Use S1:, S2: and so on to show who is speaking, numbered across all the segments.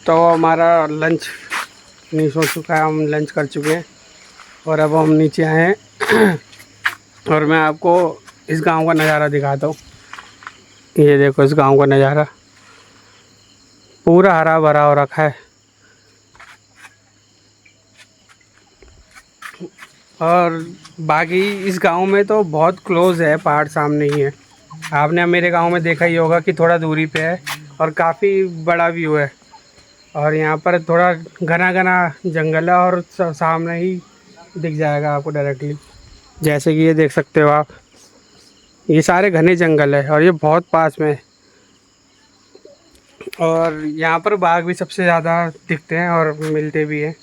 S1: तो हमारा lunch finish हो चुका है, हम लंच कर चुके हैं और अब हम नीचे आए हैं और मैं आपको इस गांव का नज़ारा दिखाता हूँ। ये देखो इस गांव का नज़ारा, पूरा हरा भरा हो रखा है और बाकी इस गांव में तो बहुत क्लोज है, पहाड़ सामने ही है। आपने मेरे गांव में देखा ही होगा कि थोड़ा दूरी पे है और काफ़ी बड़ा व्यू है और यहाँ पर थोड़ा घना घना जंगल है और सामने ही दिख जाएगा आपको डायरेक्टली। जैसे कि ये देख सकते हो आप, ये सारे घने जंगल है और ये बहुत पास में है और यहाँ पर बाघ भी सबसे ज़्यादा दिखते हैं और मिलते भी हैं।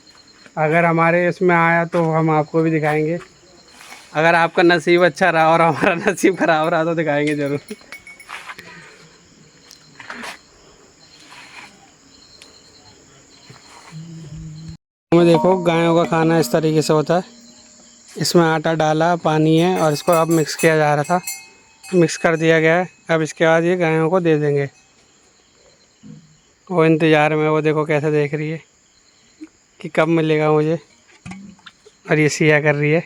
S1: अगर हमारे इसमें आया तो हम आपको भी दिखाएंगे। अगर आपका नसीब अच्छा रहा और हमारा नसीब खराब रहा तो दिखाएंगे ज़रूर। में देखो गायों का खाना इस तरीके से होता है, इसमें आटा डाला, पानी है और इसको अब मिक्स किया जा रहा था, मिक्स कर दिया गया है। अब इसके बाद ये गायों को दे देंगे। वो इंतज़ार में, वो देखो कैसे देख रही है कि कब मिलेगा मुझे, और ये सिया कर रही है।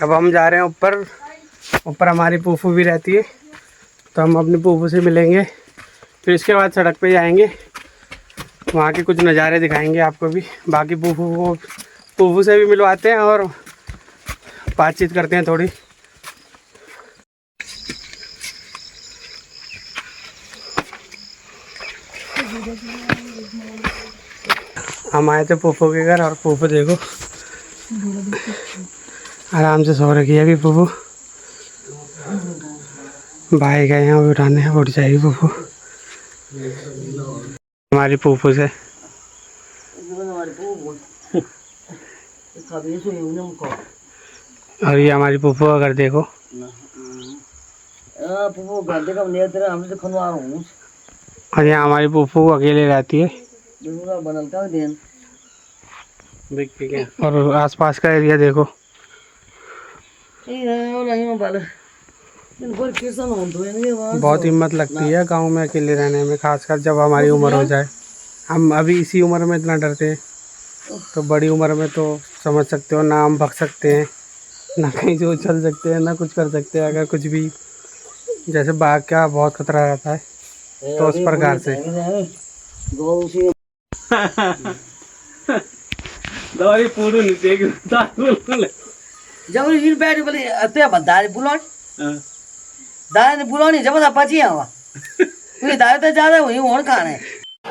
S1: अब हम जा रहे हैं ऊपर। ऊपर हमारी फूफू भी रहती है तो हम अपनी फूफू से मिलेंगे, फिर इसके बाद सड़क पे जाएंगे, वहाँ के कुछ नज़ारे दिखाएंगे आपको भी। बाकी फूफू से भी मिलवाते हैं और बातचीत करते हैं थोड़ी। हम आए थे फूफू के घर और फूफू देखो आराम से सो रखी है अभी फूफू। भाई गए हैं अभी उठाने, उठ जाएगी फूफू हमारी फूफू से। और ये हमारी फूफू का घर देखो। और यहाँ हमारी फूफू अकेले रहती है और आसपास का एरिया देखो। बहुत हिम्मत लगती है गांव में अकेले रहने में, खासकर जब हमारी उम्र हो जाए। हम अभी इसी उम्र में इतना डरते हैं, तो बड़ी उम्र में तो समझ सकते हो ना, हम भग सकते हैं ना, कहीं से उछल सकते हैं ना, कुछ कर सकते हैं। अगर कुछ भी जैसे बाघ का बहुत खतरा रहता है तो उस प्रकार से
S2: दाने बुलानी जब पाची आवा कोई दाए तो ज्यादा वही और खाना है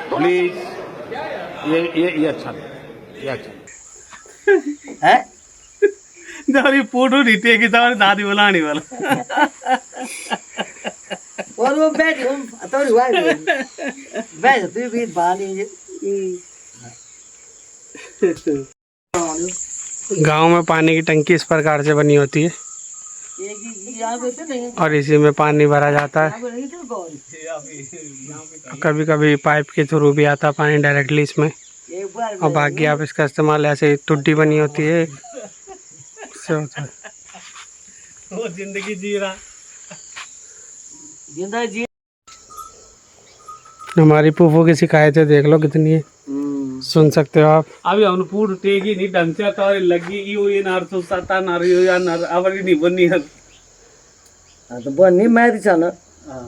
S3: प्लीज। ये अच्छा नहीं, ये अच्छा
S2: है
S1: दादी फोटो नहीं टेकी दादी बुलाने वाला।
S2: और वो बैठ तो हुआ बैठ तू भी बानी
S1: गांव में पानी की टंकी इस प्रकार से बनी होती है और इसी में पानी भरा जाता है। कभी कभी पाइप के थ्रू भी आता है पानी डायरेक्टली इसमें, और बाकी आप इसका इस्तेमाल ऐसे टुड्डी बनी होती है से होता है। वो जिंदगी जी रहा
S2: जी।
S1: हमारी फूफू की शिकायतें देख लो कितनी है, सुन सकते हो आप।
S4: अभी हम पूर्ण टेगी नहीं ढंग से तो लगी ये नार तो सता नार यो या नार अवर नहीं बनी है।
S2: हां तो बनी मैं थी छन।
S4: हां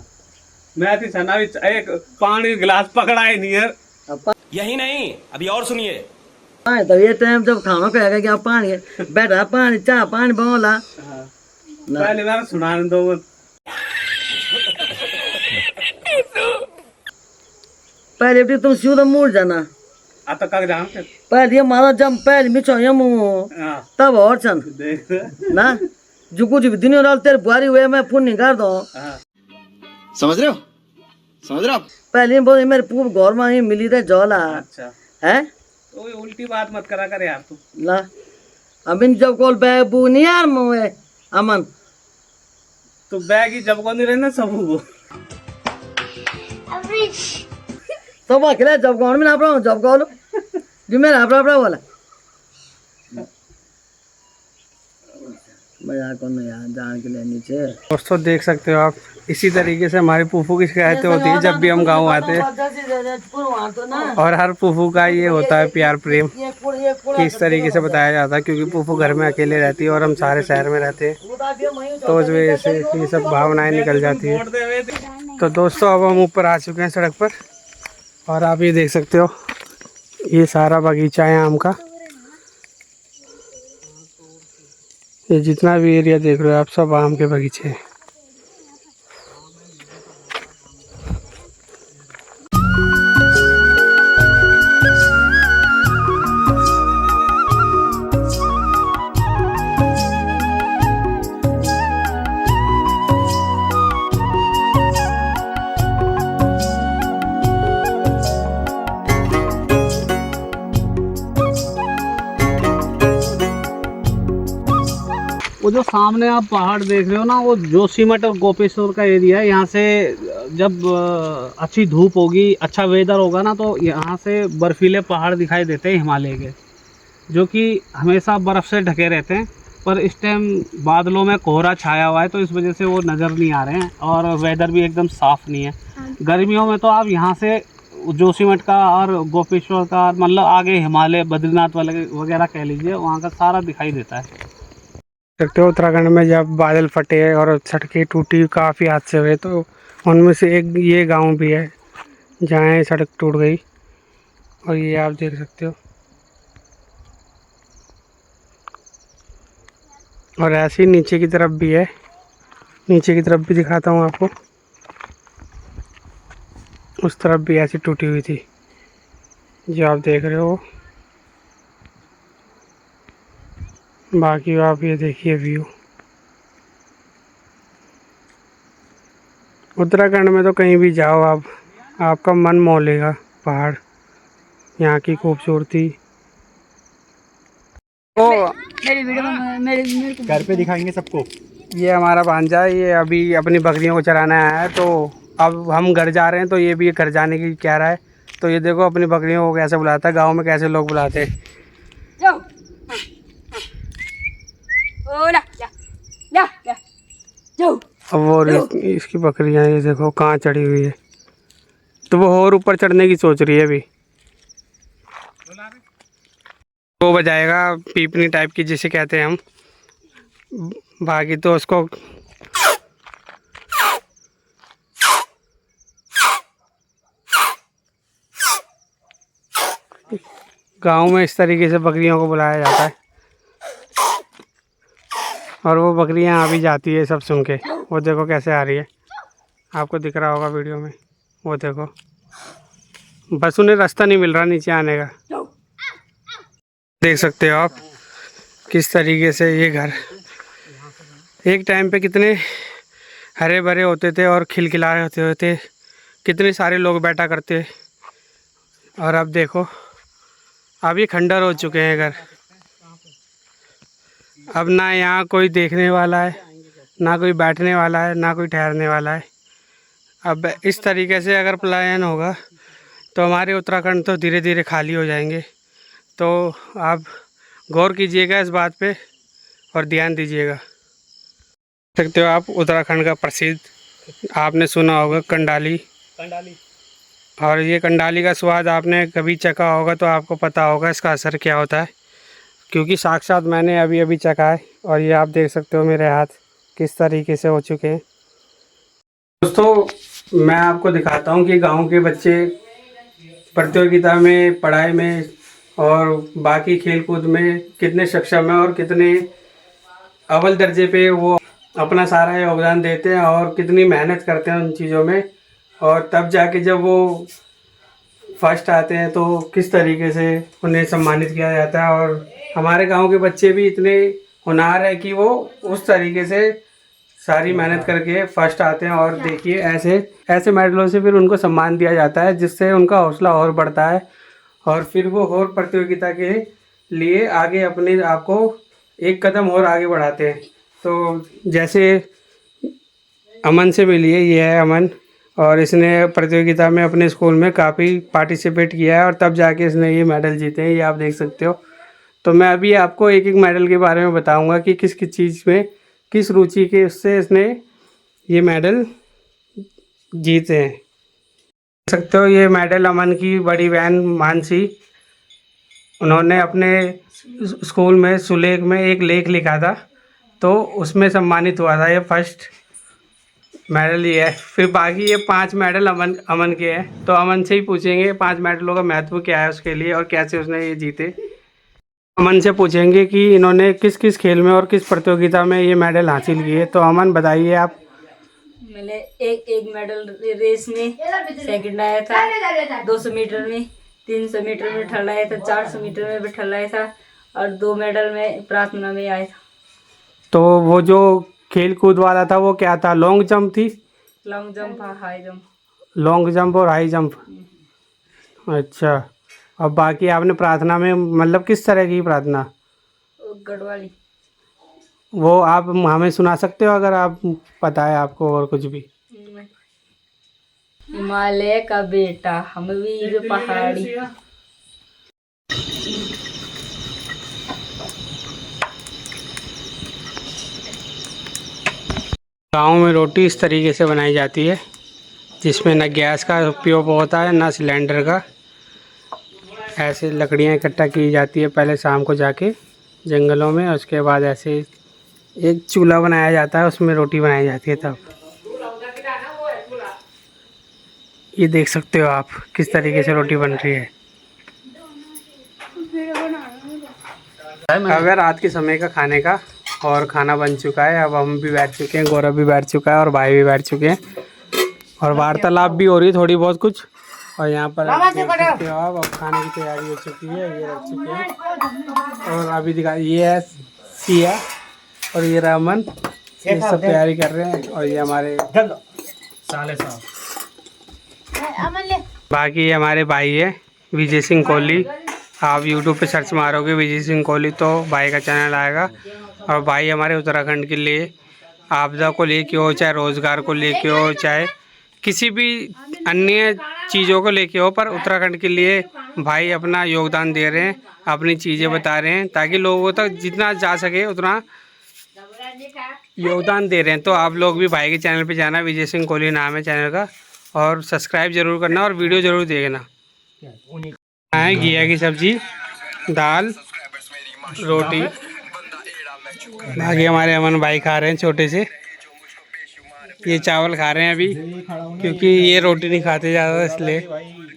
S4: मैं थी छन। अभी एक पानी गिलास पकड़ा ही नहीं है।
S5: यही नहीं, अभी और सुनिए।
S2: हां तो ये टाइम जब खाना कहेगा कि आप पानी बैठा पानी चाह पानी बोला।
S4: हां पहले मेरा सुनाने दो।
S2: पहले भी तुम सीधा मूड जाना
S4: आता का जान के
S2: पहले मारा जम पहले मिचो यम
S4: हां
S2: तब और छन
S4: देख
S2: ना जो कुछ भी दिन रात तेरे बुआरी हुए मैं फोन नहीं कर दो।
S4: हां
S5: समझ रहे हो, समझ रहे हो आप?
S2: पहले बोले मेरे पूरे घर में ही मिली थे जौला
S4: अच्छा
S2: है
S4: तो ये उल्टी बात मत करा कर यार तू।
S2: ला अभी जब कॉल बैबू नहीं यार मोए अमन
S4: तो बैग ही जब को नहीं रहना सब वो
S2: तो वो अकेले जब कौन में ना जब कॉल जो मेरा अपना अपना बोला मजाक कौन यार जान के लिए नीचे।
S1: दोस्तों देख सकते हो आप, इसी तरीके से हमारी फूफू की शिकायतें होती है जब भी हम गाँव आते हैं। और हर फूफू का ये होता है प्यार प्रेम कि इस तरीके से बताया जाता है, क्योंकि फूफू घर में अकेले रहती है और हम सारे शहर में रहते हैं, तो उस वजह से ये सब भावनाएं निकल जाती है। तो दोस्तों अब हम ऊपर आ चुके हैं सड़क पर, और आप ये देख सकते हो ये सारा बगीचा है आम का। ये जितना भी एरिया देख रहे हो आप सब आम के बगीचे हैं।
S4: वो जो सामने आप पहाड़ देख रहे हो ना, वो जोशीमठ और गोपेश्वर का एरिया है। यहाँ से जब अच्छी धूप होगी, अच्छा वेदर होगा ना, तो यहाँ से बर्फीले पहाड़ दिखाई देते हैं हिमालय के, जो कि हमेशा बर्फ़ से ढके रहते हैं। पर इस टाइम बादलों में कोहरा छाया हुआ है, तो इस वजह से वो नज़र नहीं आ रहे हैं, और वेदर भी एकदम साफ़ नहीं है। गर्मियों में तो आप यहाँ से जोशीमठ का और गोपेश्वर का, मतलब आगे हिमालय बद्रीनाथ वगैरह कह लीजिए, वहाँ का सारा दिखाई देता है।
S1: सकते हो उत्तराखंड में जब बादल फटे और सड़कें टूटी, काफ़ी हादसे हुए, तो उनमें से एक ये गांव भी है जहाँ सड़क टूट गई, और ये आप देख सकते हो। और ऐसे ही नीचे की तरफ भी है, नीचे की तरफ भी दिखाता हूँ आपको। उस तरफ भी ऐसी टूटी हुई थी जो आप देख रहे हो। बाकी आप ये देखिए व्यू। उत्तराखंड में तो कहीं भी जाओ आप, आपका मन मोह लेगा पहाड़, यहाँ की खूबसूरती। तो
S2: मेरी वीडियो में मेरे
S5: घर पे दिखाएंगे सबको।
S1: ये हमारा भांजा है, ये अभी अपनी बकरियों को चराने आया है, तो अब हम घर जा रहे हैं, तो ये भी घर जाने की कह रहा है। तो ये देखो अपनी बकरियों को कैसे बुलाता है, गाँव में कैसे लोग बुलाते हैं।
S6: जाओ ओ ला ला ला ला जाओ।
S1: अब वो इसकी बकरियां ये देखो कहाँ चढ़ी हुई है, तो वो और ऊपर चढ़ने की सोच रही है अभी। वो बजाएगा पीपनी टाइप की जिसे कहते हैं हम, बाकी तो उसको गांव में इस तरीके से बकरियों को बुलाया जाता है। और वो बकरियां आ भी जाती है सब सुन के, वो देखो कैसे आ रही है, आपको दिख रहा होगा वीडियो में। वो देखो, बस उन्हें रास्ता नहीं मिल रहा नीचे आने का। देख सकते हो आप किस तरीके से ये घर एक टाइम पे कितने हरे भरे होते थे और खिलखिलाए होते थे, कितने सारे लोग बैठा करते, और अब देखो अब ये खंडर हो चुके हैं घर। अब ना यहाँ कोई देखने वाला है, ना कोई बैठने वाला है, ना कोई ठहरने वाला है। अब इस तरीके से अगर पलायन होगा तो हमारे उत्तराखंड तो धीरे धीरे खाली हो जाएंगे। तो आप गौर कीजिएगा इस बात पे और ध्यान दीजिएगा। सकते हो आप उत्तराखंड का प्रसिद्ध, आपने सुना होगा कंडाली। और ये कंडाली का स्वाद आपने कभी चखा होगा तो आपको पता होगा इसका असर क्या होता है, क्योंकि साक्षात मैंने अभी अभी चखा है। और ये आप देख सकते हो मेरे हाथ किस तरीके से हो चुके हैं। दोस्तों मैं आपको दिखाता हूँ कि गांव के बच्चे प्रतियोगिता में, पढ़ाई में और बाकी खेलकूद में कितने सक्षम हैं और कितने अव्वल दर्जे पे वो अपना सारा योगदान देते हैं और कितनी मेहनत करते हैं उन चीज़ों में। और तब जाके जब वो फर्स्ट आते हैं तो किस तरीके से उन्हें सम्मानित किया जाता है। और हमारे गांव के बच्चे भी इतने होनहार है कि वो उस तरीके से सारी मेहनत करके फर्स्ट आते हैं। और देखिए ऐसे मेडलों से फिर उनको सम्मान दिया जाता है, जिससे उनका हौसला और बढ़ता है और फिर वो और प्रतियोगिता के लिए आगे अपने आप को एक कदम और आगे बढ़ाते हैं। तो जैसे अमन से मिलिए, ये है अमन, और इसने प्रतियोगिता में अपने स्कूल में काफ़ी पार्टिसिपेट किया है और तब जाके इसने ये मेडल जीते हैं, ये आप देख सकते हो। तो मैं अभी आपको एक एक मेडल के बारे में बताऊंगा कि किस किस चीज़ में किस रुचि के उससे इसने ये मेडल जीते हैं। देख सकते हो ये मेडल अमन की बड़ी बहन मानसी, उन्होंने अपने स्कूल में सुलेख में एक लेख लिखा था तो उसमें सम्मानित हुआ था। ये फर्स्ट मेडल ये है। फिर बाकी ये 5 मेडल अमन के हैं। तो अमन से ही पूछेंगे 5 मेडलों का महत्व क्या है उसके लिए और कैसे उसने ये जीते। अमन से पूछेंगे कि इन्होंने किस किस खेल में और किस प्रतियोगिता में ये मेडल हासिल किए। तो अमन बताइए आप।
S6: मैंने एक मेडल रेस में सेकंड आया था, 200 मीटर में, 300 मीटर में थर्ड आया था, 400 मीटर में भी थर्ड आया था और 2 मेडल में प्रार्थना में आया था।
S1: तो वो जो खेल कूद वाला था वो क्या था? लॉन्ग जंप थी?
S6: लॉन्ग जंप और हाई जंप।
S1: लॉन्ग जंप और हाई जंप। अच्छा। और बाकी आपने प्रार्थना में मतलब किस तरह की प्रार्थना?
S6: गढ़वाली।
S1: वो आप हमें सुना सकते हो अगर आप पता है आपको और कुछ भी?
S6: हिमालय का बेटा हम वीर पहाड़ी।
S1: गाँव में रोटी इस तरीके से बनाई जाती है जिसमें न गैस का उपयोग होता है न सिलेंडर का। ऐसे लकड़ियाँ इकट्ठा की जाती है पहले शाम को जाके जंगलों में, उसके बाद ऐसे एक चूल्हा बनाया जाता है उसमें रोटी बनाई जाती है। तब ये देख सकते हो आप किस तरीके से रोटी बन रही है। अब है रात के समय का खाने का और खाना बन चुका है। अब हम भी बैठ चुके हैं, गौरव भी बैठ चुका है और भाई भी बैठ चुके हैं और वार्तालाप भी हो रही है थोड़ी बहुत कुछ। और यहाँ पर देख सकते हो आप अब खाने की तैयारी हो चुकी है, ये रख चुके हैं और अभी दिखा ये है सिया और ये रामन, ये सब तैयारी कर रहे हैं। और ये हमारे
S4: साले साहब।
S1: बाकी ये हमारे भाई है विजय सिंह कोहली। आप यूट्यूब पे सर्च मारोगे विजय सिंह कोहली तो भाई का चैनल आएगा। और भाई हमारे उत्तराखंड के लिए आपदा को लेके हो, चाहे रोज़गार को लेके हो, चाहे किसी भी अन्य चीज़ों को लेके हो, पर उत्तराखंड के लिए भाई अपना योगदान दे रहे हैं, अपनी चीज़ें बता रहे हैं ताकि लोगों तक जितना जा सके उतना योगदान दे रहे हैं। तो आप लोग भी भाई के चैनल पे जाना, विजय सिंह कोहली नाम है चैनल का, और सब्सक्राइब ज़रूर करना और वीडियो ज़रूर देखना। है घिया की सब्जी, दाल, रोटी। बाकी हमारे अमन भाई खा रहे हैं छोटे से, ये चावल खा रहे हैं अभी क्योंकि ये रोटी नहीं खाते ज़्यादा इसलिए,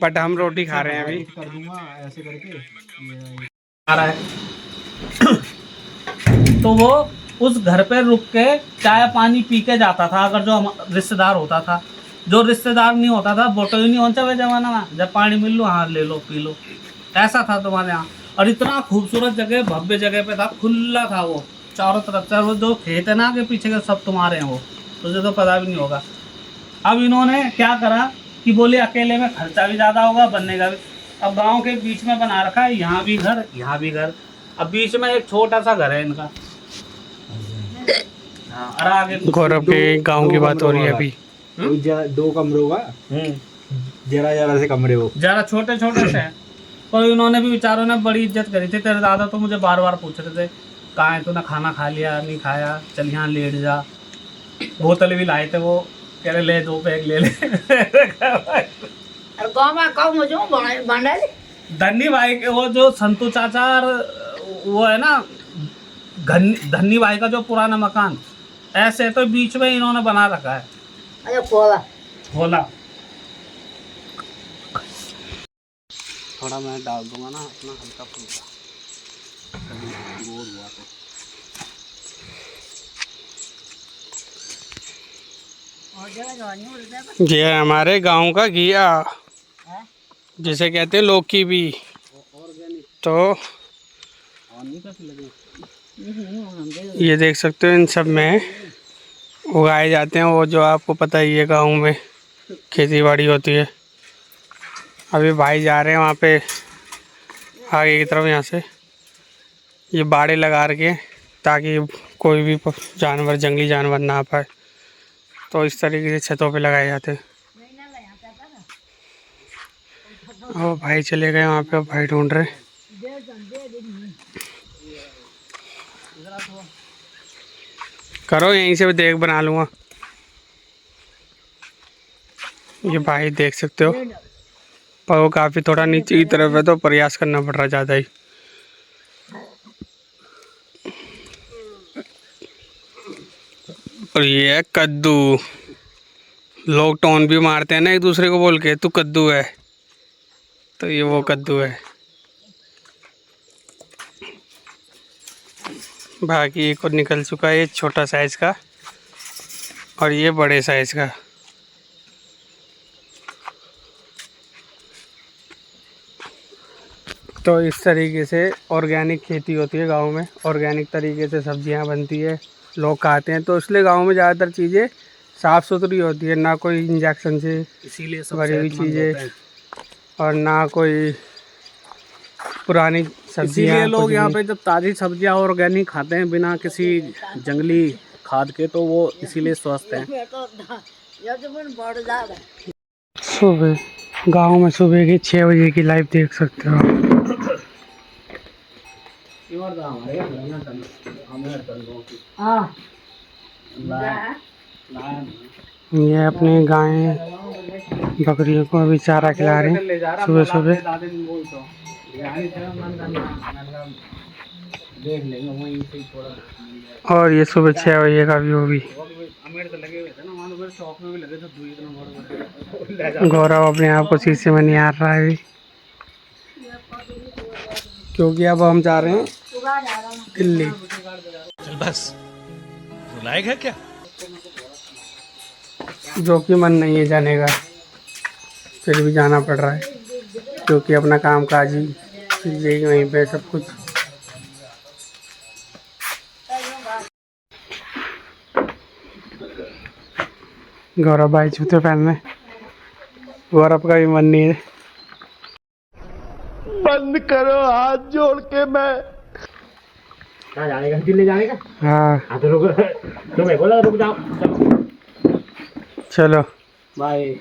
S1: बट हम रोटी खा रहे हैं अभी।
S4: आ रहा है तो वो उस घर पे रुक के चाय पानी पी के जाता था अगर जो रिश्तेदार होता था। जो रिश्तेदार नहीं होता था बोटो ही नहीं होता जमाना में, जब पानी मिल लो हाँ ले लो पी लो, ऐसा था तुम्हारे यहाँ। और इतना खूबसूरत जगह, भव्य जगह पे था, खुला था वो चारों तरफ से। वो जो खेत है ना के पीछे के सब तुम्हारे हैं, वो तुझे तो पता भी नहीं होगा। अब इन्होंने क्या करा कि बोले अकेले में खर्चा भी ज़्यादा होगा, बनने का भी। अब गांव के बीच में बना रखा है, यहाँ भी घर यहाँ भी घर। अब बीच में एक छोटा सा घर है इनका। हाँ, और आगे
S1: गौरव के गांव की बात हो रही है अभी।
S7: 2 कमरों का जरा से कमरे हो,
S4: जरा छोटे छोटे से हैं। तो इन्होंने भी बेचारों ने बड़ी इज्जत करी थी। तेरे दादा तो मुझे बार बार पूछ रहे थे कहाँ है तूने खाना खा लिया नहीं खाया, चल यहाँ लेट जा। बोतल भी लाए थे वो, कह रहे ले 2 पैक ले ले। धन्नी भाई के वो जो संतू चाचा वो है ना धन्नी भाई का जो पुराना मकान, ऐसे तो बीच में इन्होंने बना रखा है। खोला थोड़ा मैं डाल दूंगा ना अपना हल्का फुल्का।
S1: ये हमारे गांव का घिया जिसे कहते हैं लौकी भी। तो ये देख सकते हो इन सब में उगाए जाते हैं वो जो आपको पता ही है गांव में खेती बाड़ी होती है। अभी भाई जा रहे हैं वहाँ पे आगे की तरफ, यहाँ से ये बाड़े लगा रखे ताकि कोई भी जानवर, जंगली जानवर ना आ पाए। तो इस तरीके से छतों पे लगाए जाते हैं। और भाई चले गए वहाँ पे, भाई ढूंढ रहे। करो यहीं से भी देख बना लूँगा। ये भाई देख सकते हो, पर वो काफ़ी थोड़ा नीचे की तरफ है तो प्रयास करना पड़ रहा है ज़्यादा ही। और ये है कद्दू। लोग टोन भी मारते हैं ना एक दूसरे को बोल के, तू कद्दू है, तो ये वो कद्दू है। बाकी एक और निकल चुका है, ये छोटा साइज़ का और ये बड़े साइज़ का। तो इस तरीके से ऑर्गेनिक खेती होती है गांव में, ऑर्गेनिक तरीके से सब्जियां बनती है, लोग खाते हैं। तो इसलिए गांव में ज़्यादातर चीज़ें साफ़ सुथरी होती है, ना कोई इंजेक्शन से
S4: इसीलिए
S1: भरी हुई चीज़ें और ना कोई पुरानी सब्जियां।
S4: इसीलिए लोग
S1: कुछ
S4: यहाँ
S1: भी।
S4: पे जब ताज़ी सब्जियाँ ऑर्गेनिक खाते हैं बिना किसी जंगली खाद के, तो वो इसीलिए स्वस्थ हैं।
S1: सुबह गांव में सुबह की 6 बजे की लाइव देख सकते हो। ये अपनी गायें बकरियों को अभी चारा खिला रहे हैं सुबह सुबह। और ये सुबह 6 बजे का व्यू भी। गौरव अपने आप को शीशे में निहार रहा है अभी, क्योंकि अब हम जा रहे हैं दिल्ली।
S5: बस लायक है क्या?
S1: जो कि मन नहीं है जाने का, फिर भी जाना पड़ रहा है क्योंकि अपना काम काज ही यही वहीं पे सब कुछ। गौरव भाई जूते पहनने, गौरव का भी मन नहीं है।
S3: बंद करो हाथ जोड़ के। मैं
S7: कहाँ जाने का? दिल्ली जाने का?
S1: हाँ
S7: तो रुक, तो मैं बोला रुक जाओ।
S1: चलो
S4: बाय।